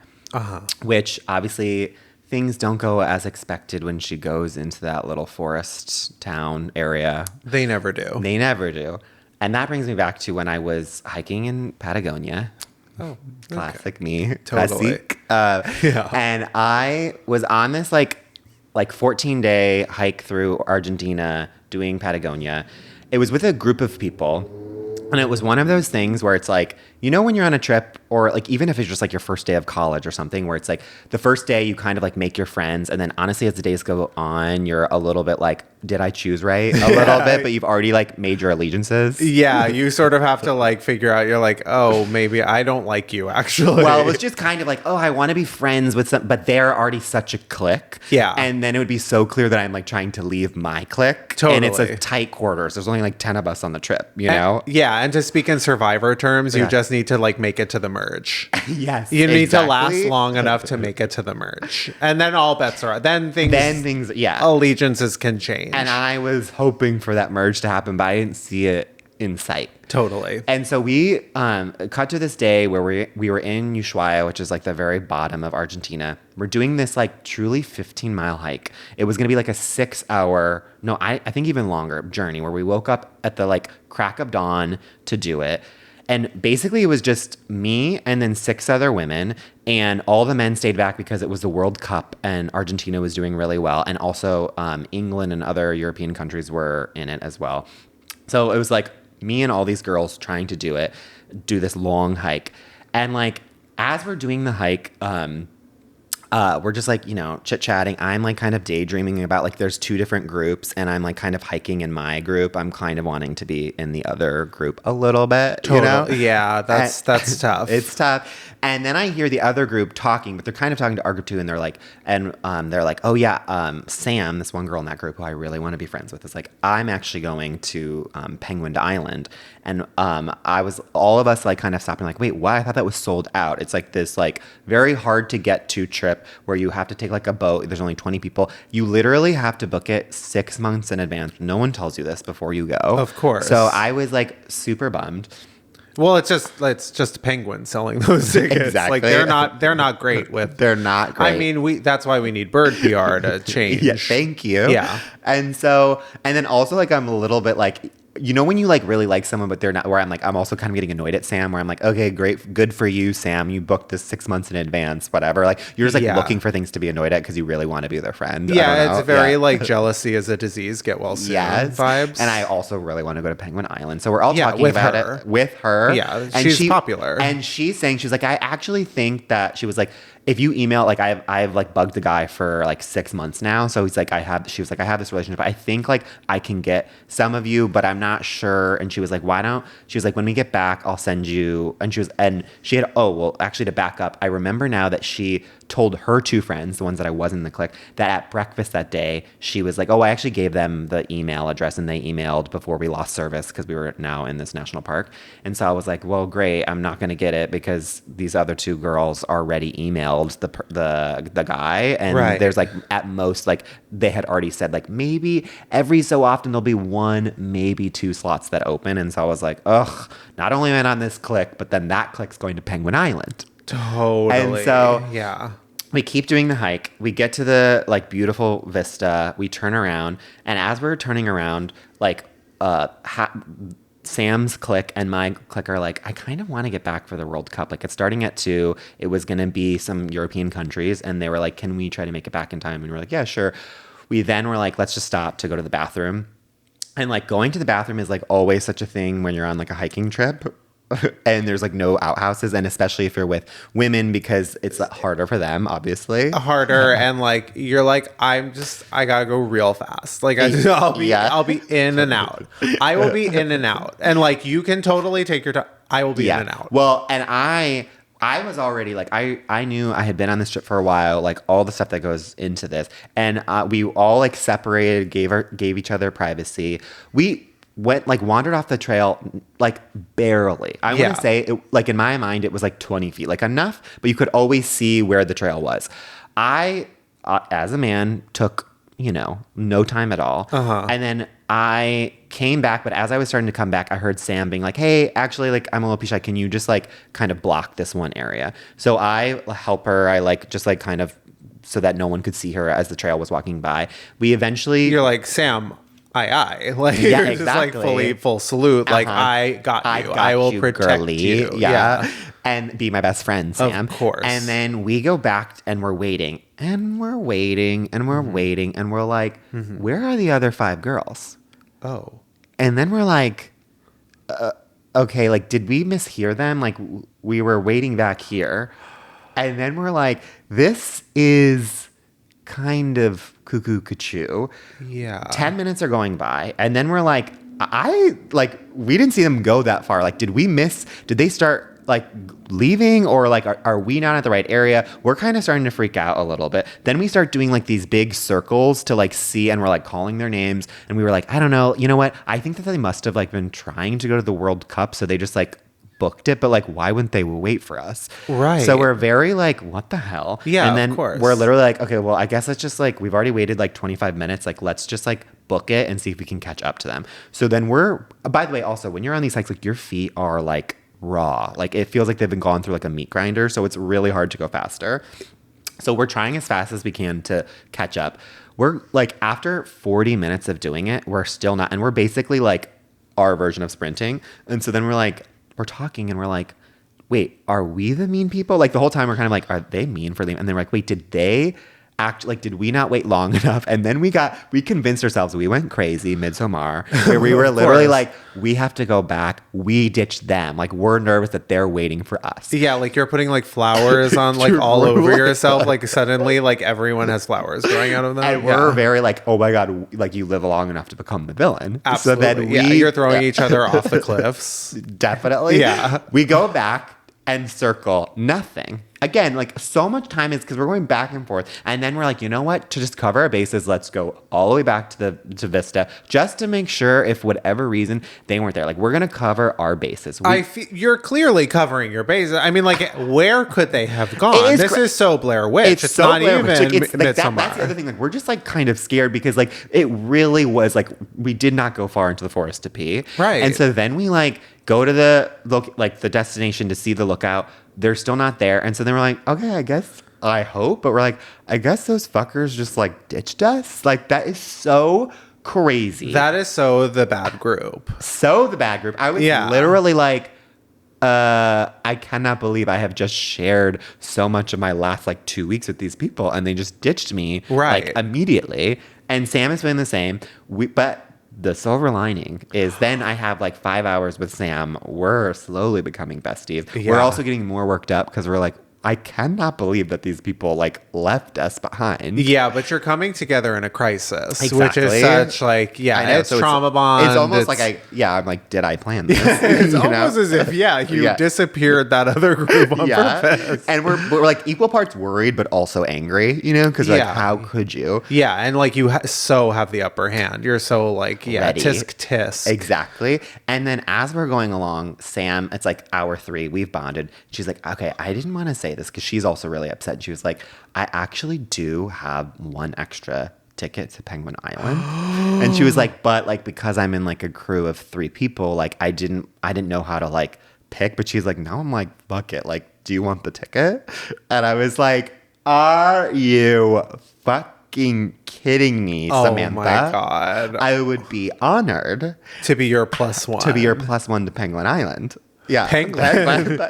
which obviously things don't go as expected when she goes into that little forest town area. They never do. They never do. And that brings me back to when I was hiking in Patagonia. Oh, classic me. Totally. Classique. And I was on this like 14-day hike through Argentina doing Patagonia. It was with a group of people. And it was one of those things where it's like, you know, when you're on a trip, or like even if it's just like your first day of college or something, where it's like the first day you kind of like make your friends. And then honestly, as the days go on, you're a little bit like, did I choose right? A little bit, but you've already like made your allegiances. Yeah, you sort of have to like figure out, you're like, oh, maybe I don't like you actually. Well, it was just kind of like, oh, I want to be friends with some, but they're already such a clique. Yeah. And then it would be so clear that I'm like trying to leave my clique. Totally. And it's a tight quarters. There's only like 10 of us on the trip, you know? And to speak in Survivor terms, you just need to like make it to the merge. Yes. You need to last long enough to make it to the merge. And then all bets are then things allegiances can change. And I was hoping for that merge to happen, but I didn't see it in sight. Totally. And so we cut to this day where we were in Ushuaia, which is like the very bottom of Argentina. We're doing this like truly 15-mile hike. It was going to be like a 6-hour, no, I think even longer journey, where we woke up at the like crack of dawn to do it. And basically it was just me and then 6 other women, and all the men stayed back because it was the World Cup and Argentina was doing really well. And also England and other European countries were in it as well. So it was like me and all these girls trying to do this long hike. And like, as we're doing the hike, we're just like, you know, chit-chatting. I'm like kind of daydreaming about like there's 2 different groups, and I'm like kind of hiking in my group. I'm kind of wanting to be in the other group a little bit, you know? Yeah, that's tough. It's tough. And then I hear the other group talking, but they're kind of talking to our group too, and they're like, oh yeah, Sam, this one girl in that group who I really want to be friends with, is like, I'm actually going to Penguin Island. And all of us like kind of stopping like, wait, what? I thought that was sold out. It's like this like very hard to get to trip where you have to take like a boat. There's only 20 people. You literally have to book it 6 months in advance. No one tells you this before you go. Of course. So I was like super bummed. Well, it's just Penguin selling those tickets. Exactly. Like they're not great with. They're not great. I mean, that's why we need Bird PR to change. Yeah, thank you. Yeah. And then also like I'm a little bit like, you know, when you like really like someone, but they're not, where I'm like, I'm also kind of getting annoyed at Sam, where I'm like, okay, great, good for you, Sam. You booked this 6 months in advance, whatever. Like you're just like looking for things to be annoyed at because you really want to be their friend. Yeah, it's very like jealousy is a disease, get well soon vibes. And I also really want to go to Penguin Island. So we're all talking about it with her. Yeah, and she's popular. And she's saying, she's like, I actually think that, she was like, if you email, like I've like bugged the guy for like 6 months now. So he's like, she was like, I have this relationship. I think like I can get some of you, but I'm not sure. And she was like, she was like, when we get back, I'll send you. And she had, actually to back up, I remember now that she told her 2 friends, the ones that I wasn't in the clique, that at breakfast that day, she was like, I actually gave them the email address, and they emailed before we lost service because we were now in this national park. And so I was like, well, great. I'm not going to get it because these other 2 girls already emailed the guy. And there's like, at most, like they had already said like maybe every so often there'll be 1, maybe 2 slots that open. And so I was like, ugh, not only am I on this clique, but then that clique's going to Penguin Island. Totally. And so yeah. We keep doing the hike. We get to the like beautiful vista. We turn around, and as we're turning around, like Sam's clique and my clique are like, I kind of want to get back for the World Cup. Like it's starting at 2. It was going to be some European countries, and they were like, can we try to make it back in time? And we're like, yeah, sure. we then were like, let's just stop to go to the bathroom. And like going to the bathroom is like always such a thing when you're on like a hiking trip. And there's like no outhouses, and especially if you're with women, because it's harder for them, obviously. Harder, and like you're like, I gotta go real fast. Like I'll be in and out. I will be in and out, and like you can totally take your time. I will be in and out. Well, and I was already like, I knew I had been on this trip for a while, like all the stuff that goes into this, and we all like separated, gave each other privacy. We wandered off the trail like barely. I want to say it, like in my mind it was like 20 feet, like enough, but you could always see where the trail was. I as a man took no time at all. And then I came back, but as I was starting to come back, I heard Sam being like, hey, actually, like I'm a little shy, can you just like kind of block this one area? So I help her. I like just like kind of so that no one could see her as the trail was walking by. We eventually, you're like, Sam, aye. Like you're exactly. just like full salute. Like I got you. I will protect girly. you. Yeah. And be my best friend, Sam. Of course. And then we go back and we're waiting. And we're waiting. And we're waiting. And we're like, where are the other 5 girls? Oh. And then we're like, okay, like did we mishear them? Like we were waiting back here. And then we're like, this is kind of cuckoo. Yeah. 10 minutes are going by, and then we're like, we didn't see them go that far. Like, did they start like leaving, or like are we not at the right area? We're kind of starting to freak out a little bit. Then we start doing like these big circles to like see, and we're like calling their names, and we were like, I don't know, you know what? I think that they must have like been trying to go to the World Cup, so they just like booked it, but like why wouldn't they wait for us? Right. So we're very like, what the hell? Yeah, and then of course. We're literally like, okay, well, I guess let's just like, we've already waited like 25 minutes, like let's just like book it and see if we can catch up to them. So then by the way, also when you're on these hikes, like your feet are like raw, like it feels like they've been gone through like a meat grinder, so it's really hard to go faster. So we're trying as fast as we can to catch up. We're like, after 40 minutes of doing it, we're still not, and we're basically like our version of sprinting. And so then we're talking and we're like, wait, are we the mean people? Like the whole time we're kind of like, are they mean for them? And then we're like, wait, did they act like, did we not wait long enough? And then we convinced ourselves, we went crazy Midsommar, where we were literally like, we have to go back. We ditched them. Like we're nervous that they're waiting for us. Yeah, like you're putting like flowers on like all over yourself. Like suddenly like everyone has flowers growing out of them. And we're very like, oh my God, like you live long enough to become the villain. Absolutely. So then you're throwing each other off the cliffs. Definitely. Yeah. We go back and circle nothing. Again, like so much time is because we're going back and forth. And then we're like, you know what? To just cover our bases, let's go all the way back to Vista just to make sure if whatever reason they weren't there. Like we're going to cover our bases. You're clearly covering your bases. I mean, like where could they have gone? This is so Blair Witch. It's so not Blair Witch. Even like, that's the other thing. Like we're just like kind of scared because like it really was like we did not go far into the forest to pee. Right. And so then we like go to the destination to see the lookout. They're still not there. And so then we're like, okay, I hope. But we're like, I guess those fuckers just like ditched us. Like that is so crazy. That is so the bad group. I was literally like, I cannot believe I have just shared so much of my last like 2 weeks with these people and they just ditched me like immediately. And Sam is feeling the same. But the silver lining is then I have like 5 hours with Sam. We're slowly becoming besties. Yeah. We're also getting more worked up because we're like, I cannot believe that these people like left us behind. Yeah, but you're coming together in a crisis, exactly. Which is such like, it's so trauma bond. It's almost like I'm like, did I plan this? It's almost as if, you disappeared that other group on purpose. And we're like equal parts worried, but also angry, because like, how could you? Yeah, and like you have the upper hand. You're so like, ready. Tisk. Exactly. And then as we're going along, Sam, it's like hour 3, we've bonded. She's like, okay, I didn't want to say this because she's also really upset. She was like, I actually do have one extra ticket to Penguin Island. And she was like, but like because I'm in like a crew of 3 people, like I didn't know how to like pick. But she's like, no, I'm like, fuck it. Like, do you want the ticket? And I was like, are you fucking kidding me, Samantha? Oh my God. I would be honored to be your +1. To be your +1 to Penguin Island. Yeah. Penguin.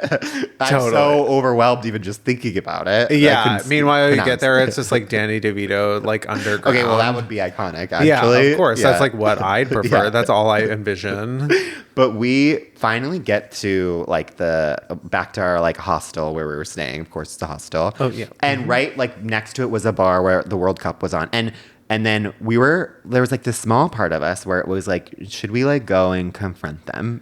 I'm Totally. so overwhelmed even just thinking about it. Yeah. Meanwhile, you pronounce get there, it. it's just like Danny DeVito, like underground. Okay, well, that would be iconic, actually. Yeah, of course. Yeah. That's like what I'd prefer. Yeah. That's all I envision. But we finally get to like back to our like hostel where we were staying. Of course, it's a hostel. Oh, yeah. And right like next to it was a bar where the World Cup was on. And then there was like this small part of us where it was like, should we like go and confront them,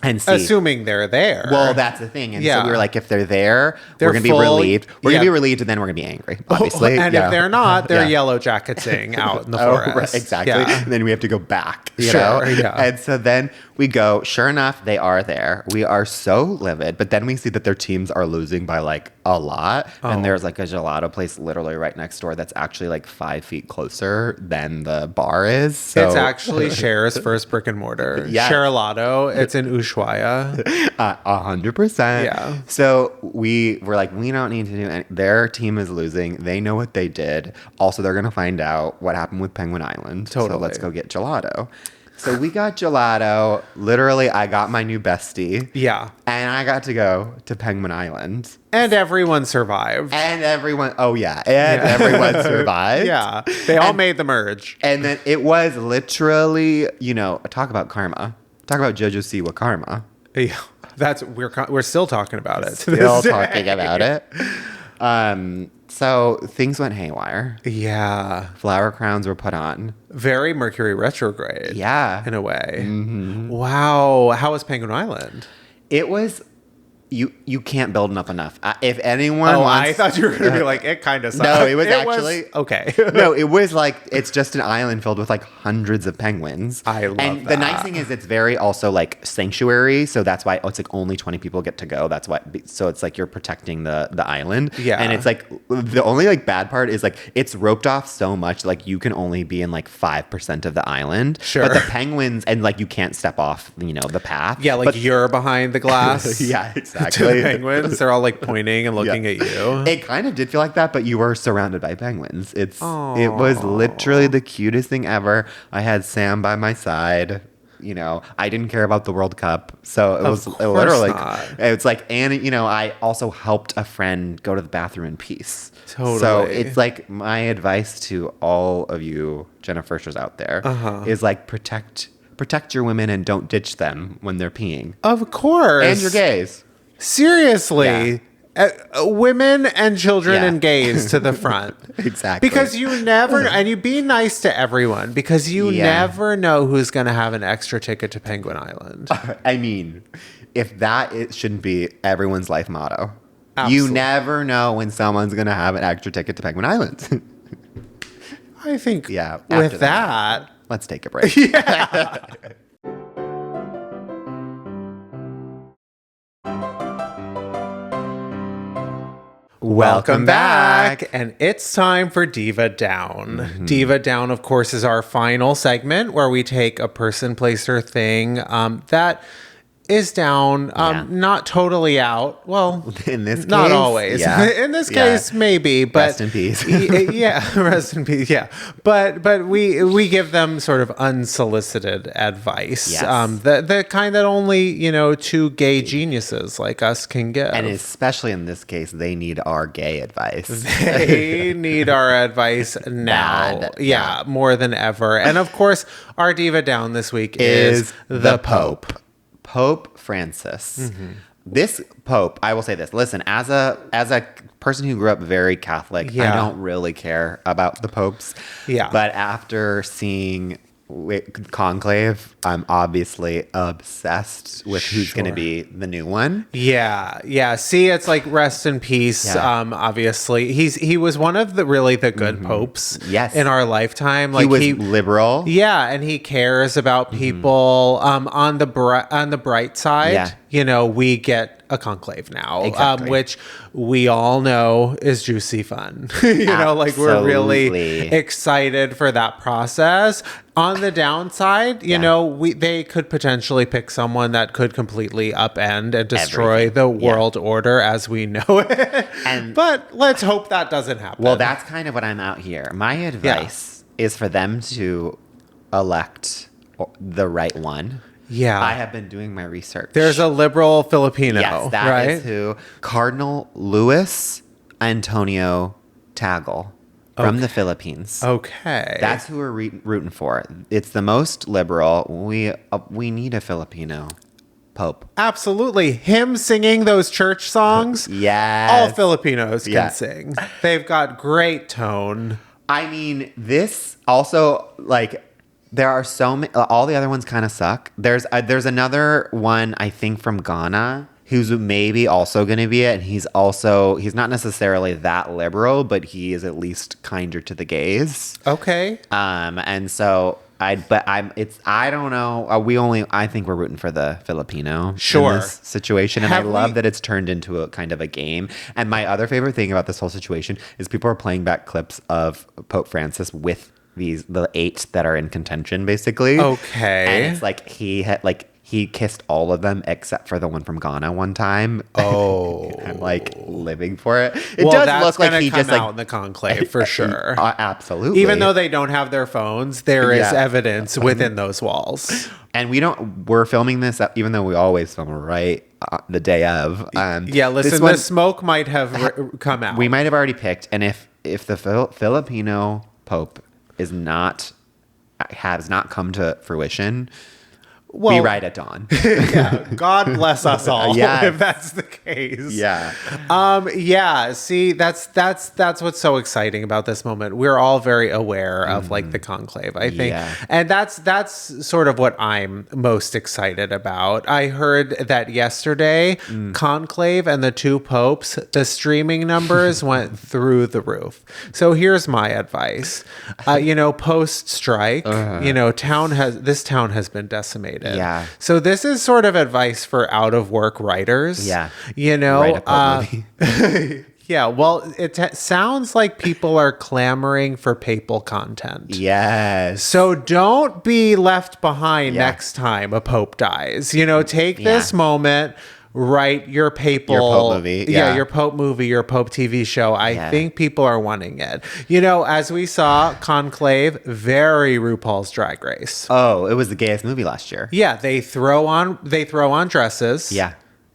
and see? Assuming they're there. Well, that's the thing. And Yeah. so we were like, if they're there, They're we're going to be full- relieved. We're yeah. going to be relieved and then we're going to be angry, obviously. And Yeah. if they're not, they're Yeah. yellow jacketing out in the Oh, forest. right, exactly. Yeah. And then we have to go back, you Sure, know? yeah. And so then we go, sure enough, they are there. We are so livid. But then we see that their teams are losing by like a lot. Oh. And there's like a gelato place literally right next door that's actually like 5 feet closer than the bar is. So It's actually Cher's first brick and mortar. Yes. Cheralato. It's in Ushuaia. 100%. Yeah. So we were like, we don't need to do any. Their team is losing. They know what they did. Also, they're going to find out what happened with Penguin Island. So Totally. let's go get gelato. So we got gelato. Literally, I got my new bestie. Yeah. And I got to go to Penguin Island. And everyone survived. And everyone, everyone survived. Yeah. They all made the merge. And then it was literally, talk about karma. Talk about Jojo Siwa karma. Yeah. We're still talking about it. to Still this day. talking about it. So things went haywire. Yeah. Flower crowns were put on. Very Mercury retrograde. Yeah. In a way. Mm-hmm. Wow. How was Penguin Island? It was, you can't build up enough. If anyone Oh, wants... I thought you were going to be like, it kind of sucks. No, it was actually... okay. No, it was like, it's just an island filled with like hundreds of penguins. I love And that. the nice thing is it's very also like sanctuary. So that's why it's like only 20 people get to go. That's why. So it's like you're protecting the island. Yeah. And it's like the only like bad part is like it's roped off so much. Like you can only be in like 5% of the island. Sure. But the penguins and like you can't step off, the path. Yeah, like But you're behind the glass. yeah, To exactly. the penguins. They're all like pointing and looking Yeah. at you. It kind of did feel like that, but you were surrounded by penguins. It was literally the cutest thing ever. I had Sam by my side. I didn't care about the World Cup, so it was course literally. not. It's like, and I also helped a friend go to the bathroom in peace. Totally. So it's like my advice to all of you Jennifers out there is like protect your women and don't ditch them when they're peeing. Of course. And your gays. Seriously. Yeah. Women and children Yeah. and gays to the front. Exactly. Because you never, and you be nice to everyone because you Yeah. never know who's going to have an extra ticket to Penguin Island. I mean, if it shouldn't be everyone's life motto. Absolutely. You never know when someone's going to have an extra ticket to Penguin Island. I think Yeah, after with that, Let's take a break. Welcome back. And it's time for Diva Down. Diva Down, of course, is our final segment where we take a person, place, or thing that is down, not totally out. Well, In this case, not always. yeah. In this Yeah. case, maybe. But Rest in peace. yeah, rest in peace. Yeah, but we give them sort of unsolicited advice. Yes. The kind that only two gay geniuses like us can give. And especially in this case, they need our gay advice. They need our advice now. Bad. Yeah, more than ever. And of course, our diva down this week is the Pope. Pope Francis. This Pope, I will say this. Listen, as a person who grew up very Catholic, Yeah. I don't really care about the popes. Yeah. But after seeing Conclave, I'm obviously obsessed with who's going to Sure. be the new one. Yeah. See, it's like rest in peace. Yeah. Obviously, he was one of the good popes. Yes. In our lifetime, He was liberal. Yeah, and he cares about people. On the bright side, Yeah. We get a conclave now, Exactly. which we all know is juicy fun. Like we're really Absolutely. excited for that process. On the downside, they could potentially pick someone that could completely upend and destroy Everything. the world order as we know it. But let's hope that doesn't happen. Well, that's kind of what I'm out here. My advice is for them to elect the right one. Yeah. I have been doing my research. There's a liberal Filipino, yes, that right? is who. Cardinal Luis Antonio Tagle from the Philippines. Okay. That's who we're rooting for. It's the most liberal. We need a Filipino Pope. Absolutely. Him singing those church songs. Yes. All Filipinos can Yeah. sing. They've got great tone. I mean, this also, like, there are so many, all the other ones kind of suck. There's another one, I think, from Ghana who's maybe also going to be it. And he's not necessarily that liberal, but he is at least kinder to the gays. Okay. And so I don't know. I think we're rooting for the Filipino Sure. in this situation. And Have I love we- that it's turned into a kind of a game. And my other favorite thing about this whole situation is people are playing back clips of Pope Francis with the 8 that are in contention, basically. Okay. And it's like he kissed all of them except for the one from Ghana one time. Oh. I'm like living for it. It Well, does that's look like gonna he come just out in the conclave for sure. Absolutely. Even though they don't have their phones, there is Yeah. evidence within those walls. And we're filming this, even though we always film right the day of. Yeah, listen, this one, the smoke might have come out. we might have already picked. And if the Filipino Pope has not come to fruition, we ride at dawn. Yeah, God bless us all. Yes. If that's the case. Yeah. Yeah. See, that's what's so exciting about this moment. We're all very aware of like the conclave, I think, Yeah. and that's sort of what I'm most excited about. I heard that yesterday, conclave and the 2 popes, the streaming numbers went through the roof. So here's my advice: post strike, this town has been decimated. Yeah. So this is sort of advice for out of work writers. Yeah. Write a Pope movie. Yeah. Well, it sounds like people are clamoring for papal content. Yes. So don't be left behind Yeah. next time a pope dies. Take this moment. Write your papal Pope movie, yeah. your Pope movie, your Pope TV show. I Yeah. think people are wanting it. As we saw, Conclave, very RuPaul's Drag Race. Oh, it was the gayest movie last year. Yeah, they throw on dresses. Yeah.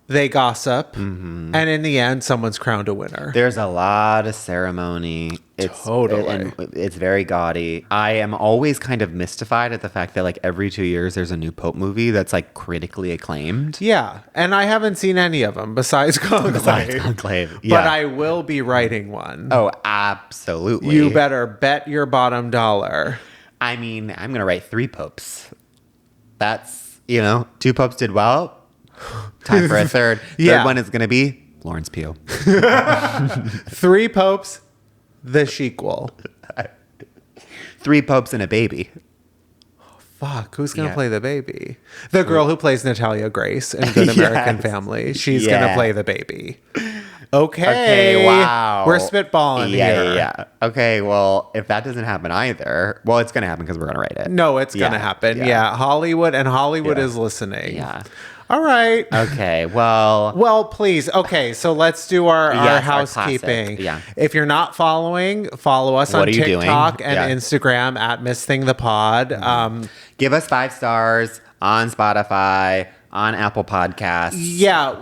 They gossip, and in the end, someone's crowned a winner. There's a lot of ceremony. Totally. And it's very gaudy. I am always kind of mystified at the fact that like every 2 years there's a new Pope movie that's like critically acclaimed. Yeah, and I haven't seen any of them besides Conclave. Yeah. But I will be writing one. Oh, absolutely. You better bet your bottom dollar. I mean, I'm going to write 3 popes. That's, 2 popes did well. Time for a third. Yeah. Third one is going to be Florence Pugh. 3 popes, the sequel. 3 popes and a baby. Fuck, who's going to Yeah. play the baby? The girl who plays Natalia Grace in Good American Yes. Family. She's going to Yeah. play the baby. Okay. Wow. We're spitballing here. Yeah. Okay, well, if that doesn't happen either, well, it's going to happen because we're going to write it. No, it's going to Yeah. happen. Yeah. Yeah. Hollywood Yeah. is listening. Yeah. All right. Okay, well, Well, please. Okay, so let's do our Yes, our housekeeping. classic, yeah. If you're not following, follow us What on are you doing? TikTok and Yeah. Instagram at Miss Thing the Pod. give us 5 stars on Spotify, on Apple Podcasts. Yeah,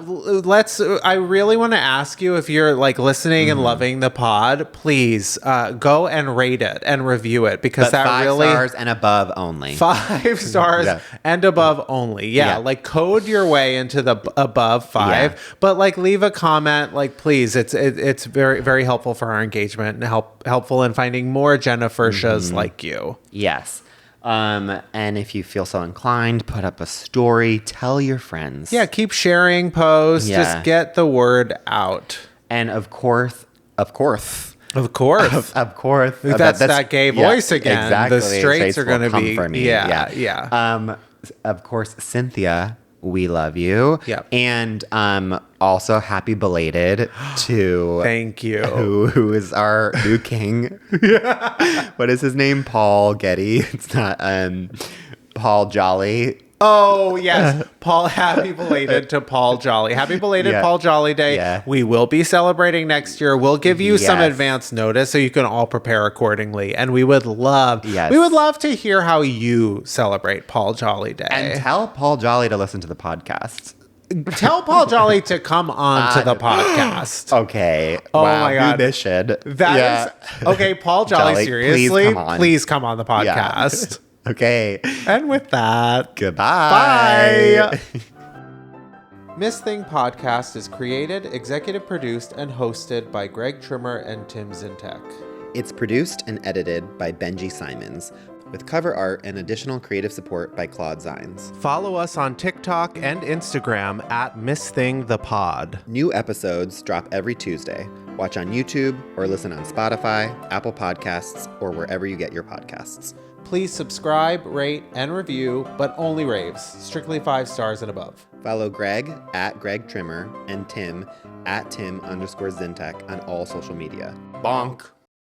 I really want to ask you if you're like listening and loving the pod, please go and rate it and review it because But that 5 really stars and above only. 5 stars Yeah. and above only. Yeah, Yeah. like code your way into the above 5, Yeah. but like leave a comment. Like please, it's very very helpful for our engagement and helpful in finding more Jennifer Shahs like you. Yes. And if you feel so inclined, put up a story, tell your friends. Yeah, keep sharing posts. Yeah. Just get the word out. And of course, Of course. of course. That's that gay voice again. Exactly. The straights are will going to come be for me. Yeah. Of course, Cynthia, we love you. Yep. And also happy belated to Thank you. who is our new king. What is his name? Paul Getty. It's not Paul Jolly. Oh, yes. Paul, happy belated to Paul Jolly. Happy belated Paul Jolly Day. Yeah. We will be celebrating next year. We'll give you some advance notice so you can all prepare accordingly. And we would love to hear how you celebrate Paul Jolly Day. And tell Paul Jolly to listen to the podcast. Tell Paul Jolly to come on to the podcast. Okay. Oh wow, my God. New mission. That is okay, Paul Jolly, seriously, please come on the podcast. Yeah. Okay. And with that, goodbye. Bye. Miss Thing Podcast is created, executive produced, and hosted by Greg Trimmer and Tim Zientek. It's produced and edited by Benji Simons, with cover art and additional creative support by Claude Zeins. Follow us on TikTok and Instagram at Miss Thing the Pod. New episodes drop every Tuesday. Watch on YouTube or listen on Spotify, Apple Podcasts, or wherever you get your podcasts. Please subscribe, rate, and review, but only raves. Strictly 5 stars and above. Follow Greg at Greg Trimmer and Tim at Tim_Zientek on all social media. Bonk.